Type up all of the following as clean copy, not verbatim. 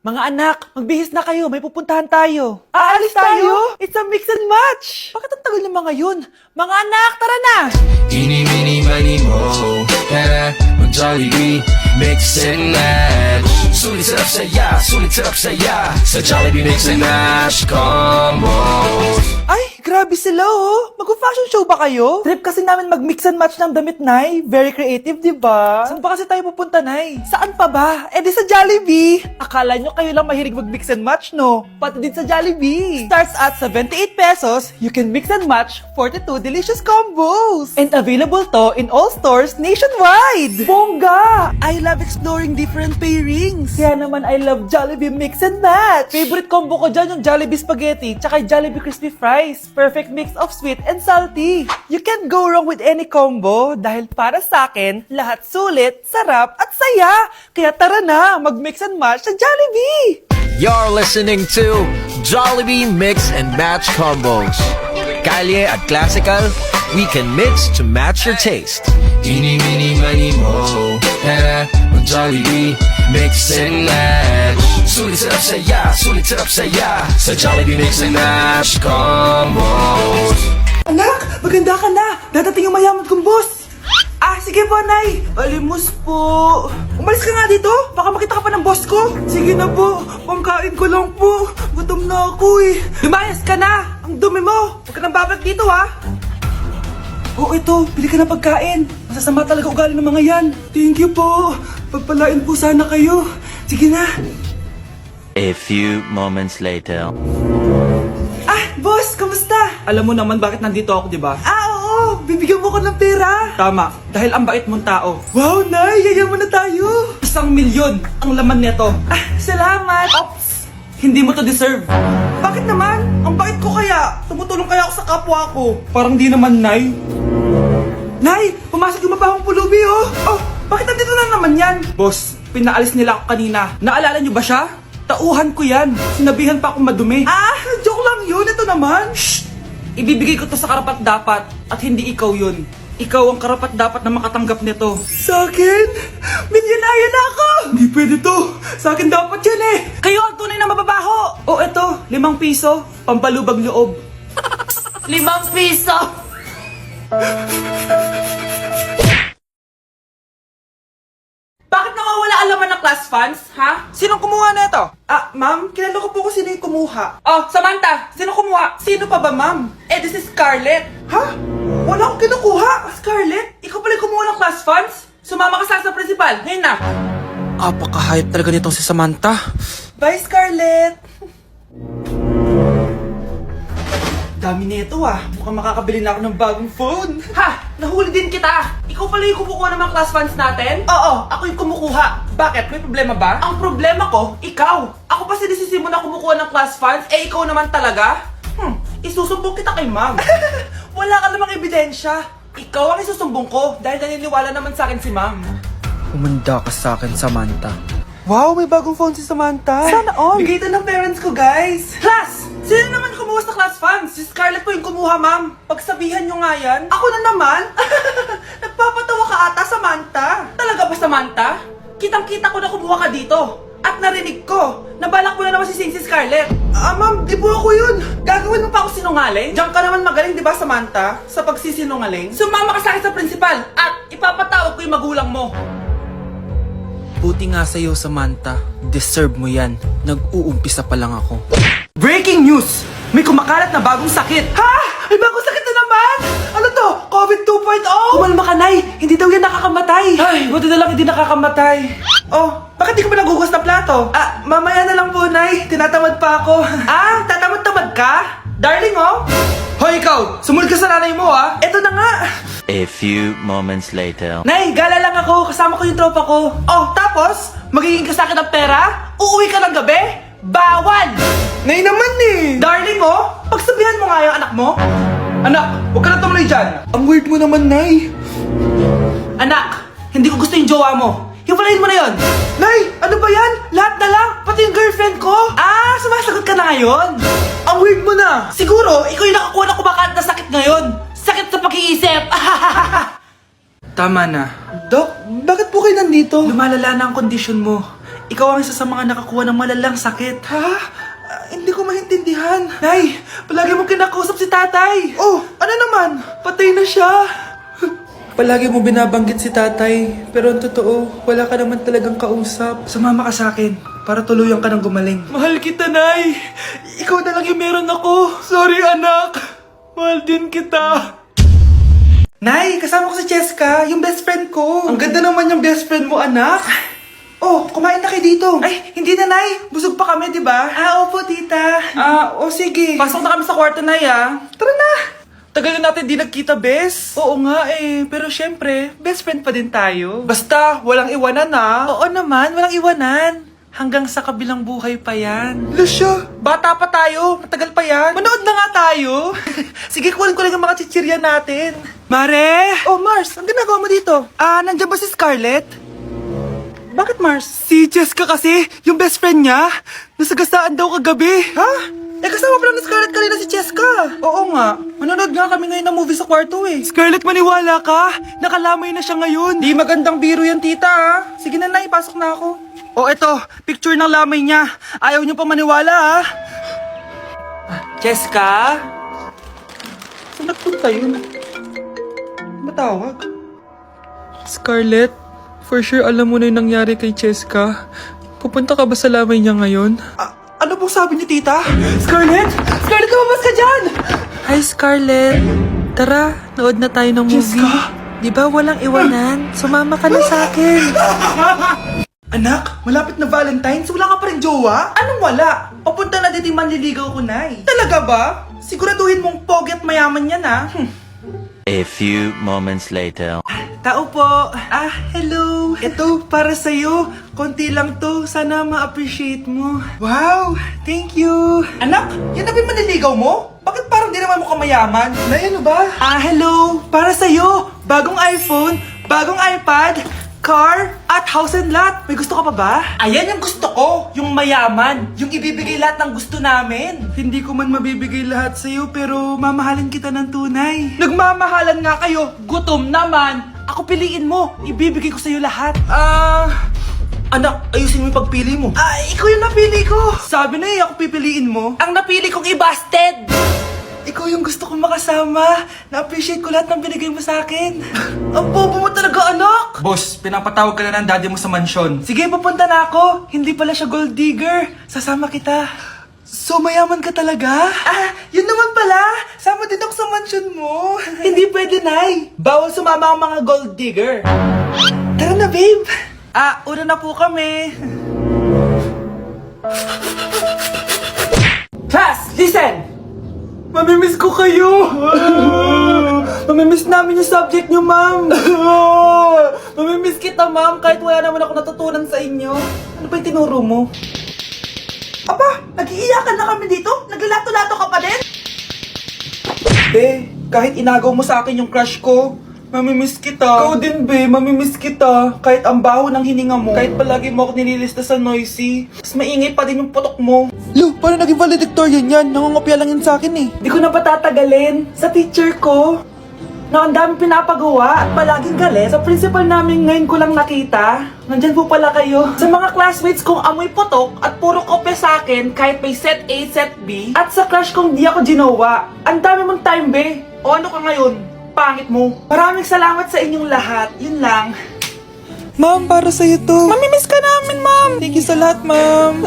Mga anak, magbihis na kayo. May pupuntahan tayo. Aalis tayo? It's a mix and match. Bakit ang tagal ng mga yun? Mga anak, tara na! Eeny, meeny, miny, mo. Tara, mag-Jollibee, mix and match. Sulit sarap saya. Sa Jollibee mix and match combo. Ay, grabe sila oh. Mag-fashion show ba kayo? Trip kasi namin mag-mix and match ng damit, Nay. Very creative, di ba? Saan pa kasi tayo pupunta, Nay? Saan pa ba? Eh di sa Jollibee. Akala nyo kayo lang mahilig mag-mix and match, no? Pati din sa Jollibee. Starts at 78 pesos, you can mix and match 42 delicious combos. And available to in all stores nationwide. Bongga! I love exploring different pairings. Kaya naman I love Jollibee mix and match. Favorite combo ko dyan yung Jollibee spaghetti tsaka Jollibee crispy fries. Perfect mix of sweet and salty. You can't go wrong with any combo dahil para sa akin, lahat sulit, sarap at saya. Kaya tara na, mag-mix and match sa Jollibee! You're listening to Jollibee Mix and Match Combos. Kalye at Classical, we can mix to match your taste. Eeny, meeny, miny, mo. Tara, mag-Jollibee, mix and match. Sulit sarap saya. Sa Jollibee mix and match combo. Anak, maganda ka na. Dadating yung mayaman kong boss. Ah, sige po, Nay. Alimos po. Umalis ka nga dito. Baka makita ka pa ng boss ko. Sige na po. Pangkain ko lang po. Gutom na ako eh. Lumayas ka na. Ang dumi mo. Huwag ka nang babalik dito, ha. Oh, ito. Bili ka ng pagkain. Masasama talaga ugali ng mga yan. Thank you po. Pagpalain po sana kayo. Sige na. A few moments later. Ah, boss, kamusta? Alam mo naman bakit nandito ako, di ba? Ah, oo. Bibigyan mo ko ng pera. Tama, dahil ang bait mong tao. Wow, Nay, yayaman na tayo. 1,000,000 ang laman nito. Ah, salamat. Ops, hindi mo to deserve. Bakit naman? Ang bait ko kaya. Tumutulong kaya ako sa kapwa ko. Parang di naman, Nay. Nay, pumasok yung mabahong pulubi, oh. Oh, bakit nandito na naman yan? Boss, pinaalis nila ako kanina. Naalala niyo ba siya? Tauhan ko yan. Sinabihan pa akong madumi. Ah, joke lang yun. Ito naman. Shh! Ibibigay ko to sa karapat-dapat at hindi ikaw yun. Ikaw ang karapat-dapat na makatanggap nito. Sa akin? Milyonaryo na ako! Hindi pwede to. Sa akin dapat yan eh. Kayo ang tunay na mababaho. Oh, eto. 5 piso. Pampalubag loob. 5 piso! Bakit nawawala ang laman ng class funds, ha? Sinong kumuha na ito? Ah, ma'am, kilala ko po kung sino yung kumuha. Oh, Samantha, sino kumuha? Sino pa ba, ma'am? Eh, this is Scarlett. Ha? Wala akong kinukuha. Scarlett, ikaw pala yung kumuha ng class funds? Sumama ka sa principal, ngayon na. Apaka-hype talaga nitong si Samantha. Bye, Scarlett. Dami nito ah. Mukhang makakabili na ako ng bagong phone. Ha! Nahuli din kita! Ikaw pala yung kumukuha ng mga class funds natin? Oo, ako yung kumukuha. Bakit? May problema ba? Ang problema ko, ikaw. Ako pa sinisisi mo na kumukuha ng class funds, eh ikaw naman talaga? Isusumbong kita kay ma'am. Wala ka namang ebidensya. Ikaw ang isusumbong ko dahil naniniwala naman sa akin si ma'am. Umanda ka sa akin, Samantha. Wow, may bagong phone si Samantha. Sana all. Bigay ito ng parents ko, guys. Class! Sino naman kumuha sa class funds? Si Scarlett po yung kumuha, ma'am. Pagsabihan nyo nga yan. Ako na naman? Nagpapatawa ka ata, Samantha. Talaga ba, Samantha? Kitang-kita ko na kumuha ka dito. At narinig ko, nabalak mo na naman si Scarlett. Ah, ma'am, di po ako yun. Gagawin mo pa ako sinungaling? Diyan ka naman magaling, di ba, Samantha? Sa pagsisinungaling? Sumama ka sa akin sa principal at ipapatawag ko yung magulang mo. Buti nga sa'yo, Samantha. Deserve mo yan. Nag-uumpisa pa lang ako. Breaking news! May kumakalat na bagong sakit! Ha? May bagong sakit na naman! Ano to? COVID 2.0? Kumalma ka, Nay! Hindi daw yan nakakamatay! Ay, buti na lang hindi nakakamatay. Oh, bakit di ka pa nagugas na plato? Ah, mamaya na lang po, Nay. Tinatamad pa ako. Ah, tatamad-tamad ka? Darling, oh! Hoy, ikaw! Sumunod ka sa nanay mo, ah! Eto na nga! A few moments later. Nay, gala lang ako. Kasama ko yung tropa ko. Oh, tapos? Magiging ka sa akin ng pera? Uuwi ka ng gabi? Bawal! Nay naman eh! Darling mo, pagsabihan mo nga yung anak mo. Anak, huwag ka na tumuloy dyan. Ang weird mo naman, Nay. Anak, hindi ko gusto yung jowa mo. Hiwalayin mo na yon. Nay, ano ba yan? Lahat na lang, pati yung girlfriend ko. Ah, sumasagot ka na ngayon? Ang weird mo na. Siguro, ikaw yung nakakuha na kumakalat na sakit ngayon. Sakit sa pag-iisip. Tama na. Dok, bakit po kayo nandito? Lumalala na ang kondisyon mo. ikaw ang isa sa mga nakakuha ng malalang sakit. Ha? Hindi ko maintindihan. Nay, palagi mo kinakausap si tatay. Oh, ano naman? Patay na siya. Palagi mo binabanggit si tatay, pero ang totoo, wala ka naman talagang kausap. Sumama ka sa akin, para tuluyan ka ng gumaling. Mahal kita, Nay. Ikaw na lang yung meron ako. Sorry, anak. Mahal din kita. Nay, kasama ko si Cheska, yung best friend ko. Ang ganda naman yung best friend mo, anak. Oh, kumain na kayo dito. Ay, hindi na, Nay. Busog pa kami, di ba? Opo, tita. Sige. Pasok na kami sa kwarto, Nay, Tara na. Tagal na natin di nagkita, bes. Oo nga pero syempre, best friend pa din tayo. Basta, walang iwanan Oo naman, walang iwanan. Hanggang sa kabilang buhay pa yan. Lucio, bata pa tayo. Matagal pa yan. Manood na nga tayo. Sige, kunin ko lang ang mga chichirya natin. Mare! Oh, Mars, ang ginagawa mo dito? Nandiyan ba si Scarlett? Bakit, Mars? Si Jessica kasi, yung best friend niya, nasagasaan daw kagabi. Ha? Kasama pala ni Scarlett kanina si Jessica. Oo nga. Manonood nga kami ngayon ng movie sa kwarto Scarlett, maniwala ka. Nakalamay na siya ngayon. Di magandang biro yan, tita Sige na, Nay, pasok na ako. Oh, eto, picture ng lamay niya. Ayaw niyo pa maniwala Jessica? Saan nagpunta yun? Matawag? Scarlett, for sure alam mo na yung nangyari kay Jessica. Pupunta ka ba sa lamay niya ngayon? Ano pong sabi niyo, tita? Scarlett! Scarlett, lumabas ka dyan! Hi, Scarlett. Tara, nood na tayo ng movie. Jessica? Di ba walang iwanan? Sumama ka na sa akin. Anak, malapit na Valentine's, wala ka pa rin jowa? Anong wala? Papunta na dito yung manliligaw ko, Nay. Talaga ba? Siguraduhin mong pogi at mayaman yan, A few moments later. Tao po. Hello. Ito, para sa'yo. Konti lang to. Sana ma-appreciate mo. Wow, thank you. Anak, yan na ba yung manliligaw mo? Bakit parang di naman mo kamayaman? Nay, ano ba? Hello. Para sa'yo. Bagong iPhone, bagong iPad, car, at house and lot. May gusto ka pa ba? Ayan yung gusto ko. Yung mayaman. Yung ibibigay lahat ng gusto namin. Hindi ko man mabibigay lahat sa'yo, pero mamahalin kita ng tunay. Nagmamahalan nga kayo. Gutom naman. Ako piliin mo. Ibibigay ko sa'yo lahat. Anak, ayusin mo yung pagpili mo. Ikaw yung napili ko. Sabi na ako pipiliin mo. Ang napili kong i-busted. Ikaw yung gusto kong makasama. Na-appreciate ko lahat ng binigay mo sa akin. Ang bobo mo talaga, anak! Boss, pinapatawag ka na ng daddy mo sa mansyon. Sige, pupunta na ako. Hindi pala siya gold digger. Sasama kita. So, mayaman ka talaga? Yun naman pala. Sama din ako sa mansyon mo. Hindi pwede, Nay. Bawal sumama ang mga gold digger. Tara na, babe. Una na po kami. Class, listen! Mamimiss ko kayo! Mamimiss namin yung subject nyo, ma'am! Mamimiss kita, ma'am, kahit wala naman ako natutunan sa inyo. Ano ba yung tinuro mo? Aba, nag-iiyakan na kami dito? Naglalato-lato ka pa din? Be, kahit inagaw mo sa akin yung crush ko, mamimiss kita. Ikaw din, be, mamimiss kita. Kahit ang baho ng hininga mo, kahit palagi mo ako nililista sa noisy, mas maingay pa din yung putok mo. Lo, paano naging valedictorian yan? Nangungopia lang yun sa akin Di ko na patatagalin. Sa teacher ko, na ang dami pinapagawa at palaging galit. Sa principal namin ngayon ko lang nakita. Nandyan po pala kayo. Sa mga classmates kong amoy putok at puro kopya sa akin kahit may set A, set B. At sa crush kong di ako ginawa. Ang dami mong time, be. O ano ka ngayon? Pangit mo. Maraming salamat sa inyong lahat. Yun lang. Ma'am, para sa'yo to. Mamimiss ka namin, ma'am. Thank you sa lahat, ma'am.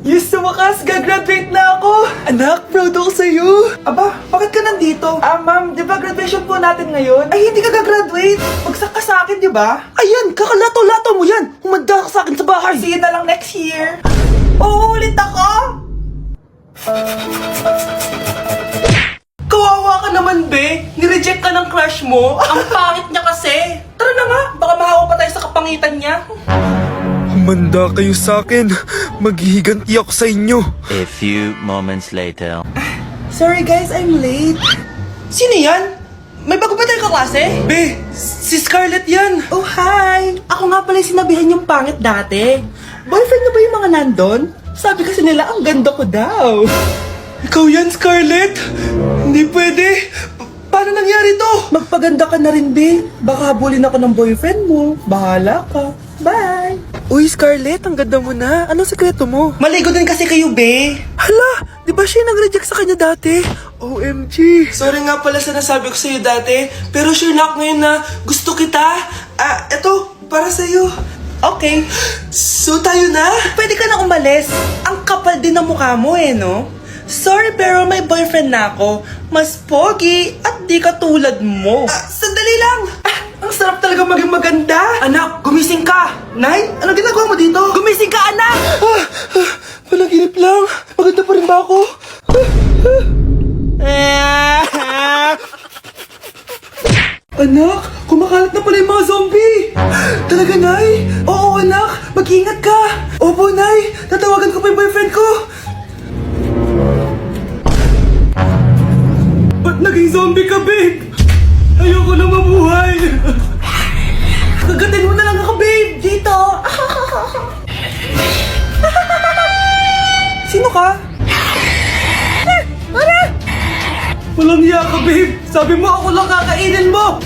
Yes, sa wakas, gagraduate na ako. Anak, proud ako sa'yo. Aba, bakit ka nandito? Ma'am, di ba graduation po natin ngayon? Ay, hindi ka gagraduate. Bagsak ka sa akin, di ba? Ayan, kakalato-lato mo yan. Humanda ka sa akin sa bahay. See you na lang next year. Uulit ako. Kawawa ka naman, be. Nireject ka ng crush mo. Ang pangit niya kasi. Tara na nga, baka mahawa pa tayo sa kapangitan niya. Humanda kayo sa akin. Maghihiganti ako sa inyo. A few moments later. Sorry guys, I'm late. Sino yan? May bago ba tayong kaklase? Be, si Scarlett yan. Oh, hi. Ako nga pala yung sinabihan yung pangit dati. Boyfriend na ba yung mga nandun? Sabi kasi nila, ang ganda ko daw. Ikaw yan, Scarlett? Hindi pwede. Paano nangyari to? Magpaganda ka na rin, be. Baka habulin ako ng boyfriend mo. Bahala ka. Bye. Uy, Scarlett, ang ganda mo na. Anong sekreto mo? Maligo din kasi kayo, be. Hala, di ba siya nag-reject sa kanya dati? OMG. Sorry nga pala sa nasabi ko sa'yo dati, pero sure na ako ngayon na gusto kita. Eto, para sa'yo. Okay, so tayo na? Pwede ka na umalis. Ang kapal din ng mukha mo no? Sorry pero may boyfriend na ako. Mas pogi at di katulad mo. Sandali lang. Ang sarap talaga maging maganda. Anak, gumising ka. Nay, ano ginagawa mo dito? Gumising ka, anak! Panaginip lang. Maganda pa rin ba ako? Anak, kumakalat na pala yung mga zombie! Talaga, Nay? Oo, anak! Mag-ingat ka! Opo, Nay! Tatawagan ko pa yung boyfriend ko! Ba't naging zombie ka, babe? Ayoko na mabuhay! Kagatin mo na lang ako, babe! Dito! Sino ka? Walang hiya ka, babe! Sabi mo ako lang kakainin mo!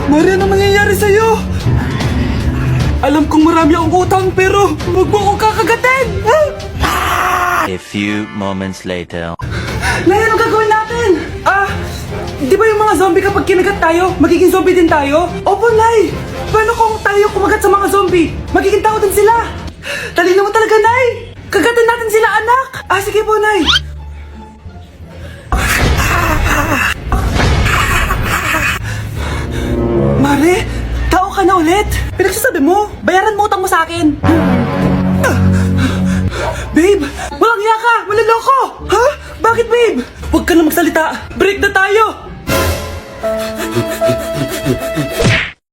Mari, ano mangyayari sa'yo? Alam kong marami akong utang pero huwag mo akong kakagatin! A few moments later. Nay, ano gagawin natin? Di ba yung mga zombie kapag kinagat tayo, magiging zombie din tayo? Opo, Nay! Paano kung tayo kumagat sa mga zombie? Magiging tao din sila! Talino mo talaga, Nay! Kagatin natin sila, anak! Sige po, Nay! Mare, tao ka na ulit. Pinagsasabi mo, bayaran mo utang mo sa akin. Babe, walang hiya ka, maluloko. Ha? Bakit, babe? Huwag ka na magsalita. Break na tayo.